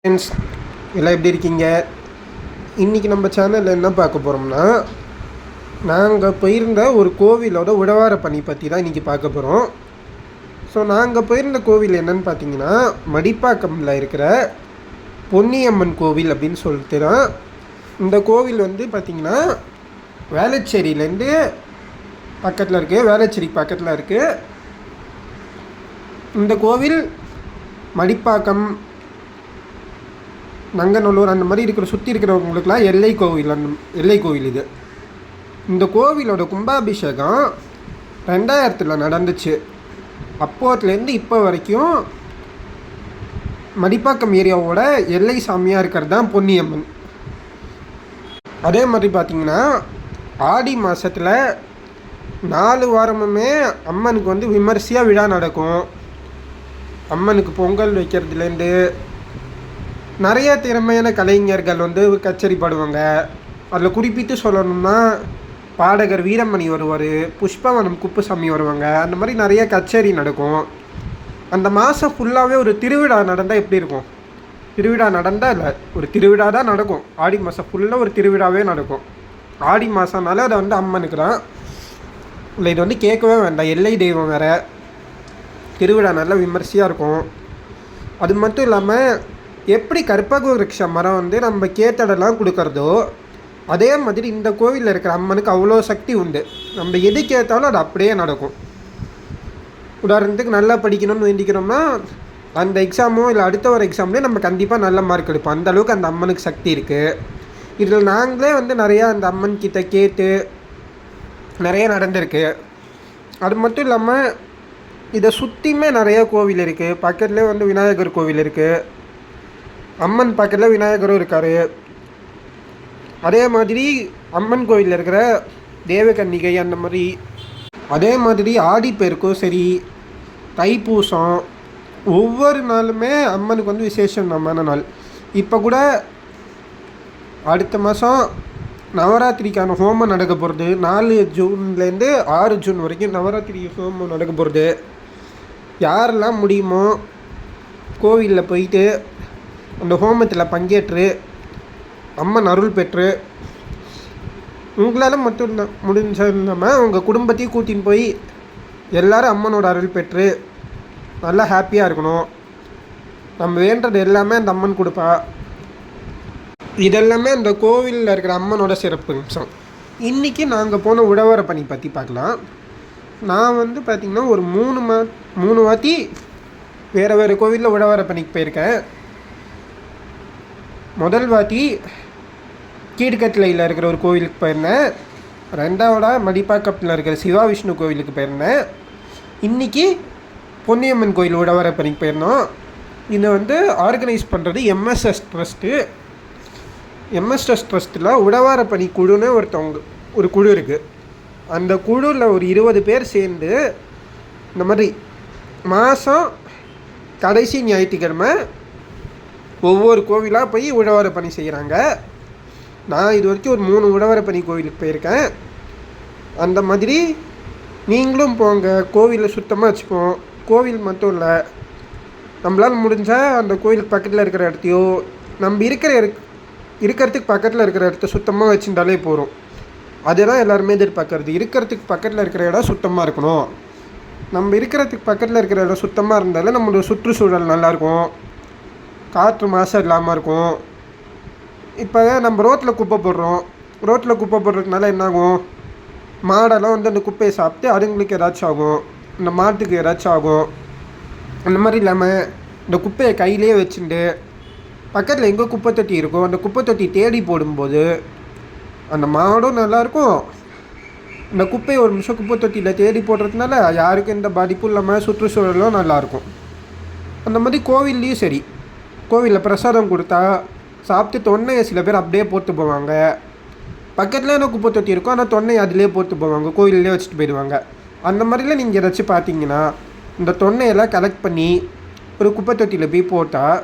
Friends எல்லாம் எப்படி இருக்கீங்க? இன்றைக்கி நம்ம சேனலில் என்ன பார்க்க போகிறோம்னா, நாங்கள் போயிருந்த ஒரு கோவிலோட உழவார பணி பற்றி தான் இன்றைக்கி பார்க்க போகிறோம். ஸோ நாங்கள் போயிருந்த கோவில் என்னன்னு பார்த்தீங்கன்னா, மடிப்பாக்கமில் இருக்கிற பொன்னியம்மன் கோவில் அப்படின்னு சொல்லிட்டு தான். இந்த கோவில் வந்து பார்த்திங்கன்னா வேளச்சேரியிலேருந்து பக்கத்தில் இருக்குது, வேளச்சேரி பக்கத்தில் இருக்குது. இந்த கோவில் மடிப்பாக்கம், நங்கநல்லூர் அந்த மாதிரி இருக்கிற சுற்றி இருக்கிறவங்களுக்குலாம் எல்லை கோவில் இது. இந்த கோவிலோட கும்பாபிஷேகம் 2000 நடந்துச்சு. அப்போத்துலேருந்து இப்போ வரைக்கும் மடிப்பாக்கம் ஏரியாவோட எல்லை சாமியாக இருக்கிறது தான் பொன்னியம்மன். அதே மாதிரி பார்த்திங்கன்னா ஆடி மாதத்தில் 4 வாரமுமே அம்மனுக்கு வந்து விமர்சையாக விழா நடக்கும். அம்மனுக்கு பொங்கல் வைக்கிறதுலேருந்து நிறைய திறமையான கலைஞர்கள் வந்து கச்சேரி பாடுவாங்க. அதில் குறிப்பிட்டு சொல்லணும்னா பாடகர் வீரமணி வருவார், புஷ்பவனம் குப்புசாமி வருவாங்க. அந்த மாதிரி நிறைய கச்சேரி நடக்கும். அந்த மாதம் ஃபுல்லாகவே ஒரு திருவிழா நடந்தால் எப்படி இருக்கும்? திருவிழா நடந்தால் இல்லை, ஒரு திருவிழா தான் நடக்கும். ஆடி மாதம் ஃபுல்லாக ஒரு திருவிழாவே நடக்கும். ஆடி மாதம்னால அதை வந்து அம்மனுக்கு தான். இல்லை, இது வந்து கேட்கவே வேண்டாம், எல்லை தெய்வம் வேறு. திருவிழா நல்லா விமர்சையாக இருக்கும். அது மட்டும் இல்லாமல் எப்படி கற்பக விருட்ச மரம் வந்து நம்ம கேட்டடெல்லாம் கொடுக்குறதோ, அதே மாதிரி இந்த கோவிலில் இருக்கிற அம்மனுக்கு அவ்வளோ சக்தி உண்டு. நம்ம எது கேட்டாலும் அது அப்படியே நடக்கும். உதாரணத்துக்கு நல்லா படிக்கணும்னு வேண்டிக்கிறோம்னா அந்த எக்ஸாமோ இல்லை அடுத்த ஒரு எக்ஸாம்லேயே நம்ம கண்டிப்பாக நல்ல மார்க் எடுப்போம். அந்தளவுக்கு அந்த அம்மனுக்கு சக்தி இருக்குது. இதில் நாங்களே வந்து நிறையா அந்த அம்மன் கிட்ட கேட்டு நிறைய நடந்திருக்கு. அது மட்டும் இல்லாமல் இதை சுற்றியுமே நிறையா கோவில் இருக்குது. பக்கத்துலேயே வந்து விநாயகர் கோவில் இருக்குது. அம்மன் பக்கத்தில் விநாயகரும் இருக்கார். அதே மாதிரி அம்மன் கோவிலில் இருக்கிற தேவகன்னிகை அந்த மாதிரி. அதே மாதிரி ஆடிப்பெருக்கும் சரி, தைப்பூசம், ஒவ்வொரு நாளுமே அம்மனுக்கு வந்து விசேஷமான நாள். இப்போ கூட அடுத்த மாதம் நவராத்திரிக்கான ஹோமம் நடக்க போகிறது. 4 ஜூன்லேருந்து 6 ஜூன் வரைக்கும் நவராத்திரி ஹோமம் நடக்க போகிறது. யாரெல்லாம் முடியுமோ கோவிலில் போயிட்டு அந்த ஹோமத்தில் பங்கேற்று அம்மன் அருள் பெற்று, உங்களால் மட்டும் முடிஞ்ச இல்லாமல் உங்கள் குடும்பத்தையும் கூட்டின்னு போய் எல்லோரும் அம்மனோட அருள் பெற்று நல்லா ஹாப்பியாக இருக்கணும். நம்ம வேண்டது எல்லாமே அந்த அம்மன் கொடுப்பா. இதெல்லாமே அந்த கோவிலில் இருக்கிற அம்மனோட சிறப்பு அம்சம். இன்றைக்கி நாங்கள் போன உழவர பணி பற்றி பார்க்கலாம். நான் வந்து பார்த்திங்கன்னா ஒரு 3 வாட்டி வேறு கோவிலில் உழவர பணிக்கு போயிருக்கேன். முதல் வாட்டி கீழ்கட்டளையில் இருக்கிற ஒரு கோவிலுக்கு போயிருந்தேன். 2வது மடிப்பாக்கத்தில் இருக்கிற சிவா விஷ்ணு கோவிலுக்கு போயிருந்தேன். இன்றைக்கி பொன்னியம்மன் கோயில் உழவர பணிக்கு போயிருந்தோம். இதை வந்து ஆர்கனைஸ் பண்ணுறது எம்எஸ்எஸ் ட்ரஸ்ட்டு. எம்எஸ்எஸ் ட்ரஸ்ட்டில் உழவார பணி குழுன்னு ஒரு குழு இருக்குது. அந்த குழுவில் ஒரு 20 பேர் சேர்ந்து இந்த மாதிரி மாதம் கடைசி ஞாயிற்றுக்கிழமை ஒவ்வொரு கோவிலாக போய் உழவார பணி செய்கிறாங்க. நான் இது வரைக்கும் ஒரு 3 உழவார பணி கோவிலுக்கு போயிருக்கேன். அந்த மாதிரி நீங்களும் போங்க, கோவிலை சுத்தமாக வச்சுப்போம். கோவில் மட்டும் இல்லை, நம்மளால் முடிஞ்சால் அந்த கோவிலுக்கு பக்கத்தில் இருக்கிற இடத்தையோ நம்ம இருக்கிறதுக்கு பக்கத்தில் இருக்கிற இடத்த சுத்தமாக வச்சுட்டாலே போகிறோம். அதுதான் எல்லாருமே எதிர்பார்க்கறது. இருக்கிறதுக்கு பக்கத்தில் இருக்கிற இடம் சுத்தமாக இருக்கணும். நம்ம இருக்கிறதுக்கு பக்கத்தில் இருக்கிற இடம் சுத்தமாக இருந்தாலே நம்மளோட சுற்றுச்சூழல் நல்லாயிருக்கும், காற்று மாசு இல்லாமல் இருக்கும். இப்போ நம்ம ரோட்டில் குப்பை போடுறதுனால என்னாகும்? மாடெல்லாம் வந்து அந்த குப்பையை சாப்பிட்டு அதுங்களுக்கு ஏதாச்சும் ஆகும், இந்த மாட்டுக்கு ஏதாச்சும் ஆகும். அந்த மாதிரி இல்லாமல் இந்த குப்பையை கையிலே வச்சுட்டு பக்கத்தில் எங்கே குப்பை தொட்டி இருக்கோ அந்த குப்பை தொட்டி தேடி போடும்போது அந்த மாடும் நல்லாயிருக்கும். இந்த குப்பையை ஒரு நிமிஷம் குப்பை தொட்டியில் தேடி போடுறதுனால யாருக்கும் எந்த பாதிப்பும் இல்லாமல் சுற்றுச்சூழலும் நல்லாயிருக்கும். அந்த மாதிரி கோவில்லையும் சரி, கோவிலில் பிரசாதம் கொடுத்தா சாப்பிட்டு தொன்னையை சில பேர் அப்படியே போட்டு போவாங்க. பக்கத்தில் என்ன குப்பை தொட்டி இருக்கும், ஆனால் தொன்னையை அதிலே போட்டு போவாங்க, கோவிலே வச்சுட்டு போயிடுவாங்க. அந்த மாதிரிலாம் நீங்கள் ஏதாச்சும் பார்த்தீங்கன்னா இந்த தொன்னையெல்லாம் கலெக்ட் பண்ணி ஒரு குப்பை தொட்டியில் போய் போட்டால்,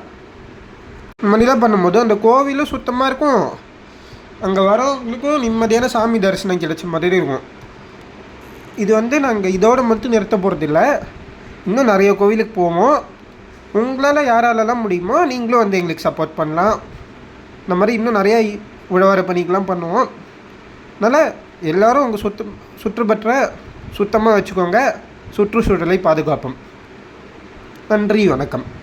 இந்த மாதிரிலாம் பண்ணும்போது அந்த கோவிலும் சுத்தமாக இருக்கும், அங்கே வரவங்களுக்கும் நிம்மதியான சாமி தரிசனம் கிடைச்ச மாதிரி இருக்கும். இது வந்து நாங்கள் இதோடு மட்டும் நிறுத்த போகிறதில்ல, இன்னும் நிறைய கோவிலுக்கு போவோம். உங்களால் யாராலலாம் முடியுமோ நீங்களும் வந்து எங்களுக்கு சப்போர்ட் பண்ணலாம். இந்த மாதிரி இன்னும் நிறையா உழவரை பணிக்கெலாம் பண்ணுவோம். அதனால் எல்லோரும் உங்கள் சுற்றுப்பற்ற சுத்தமாக வச்சுக்கோங்க. சுற்றுச்சூழலை பாதுகாப்போம். நன்றி, வணக்கம்.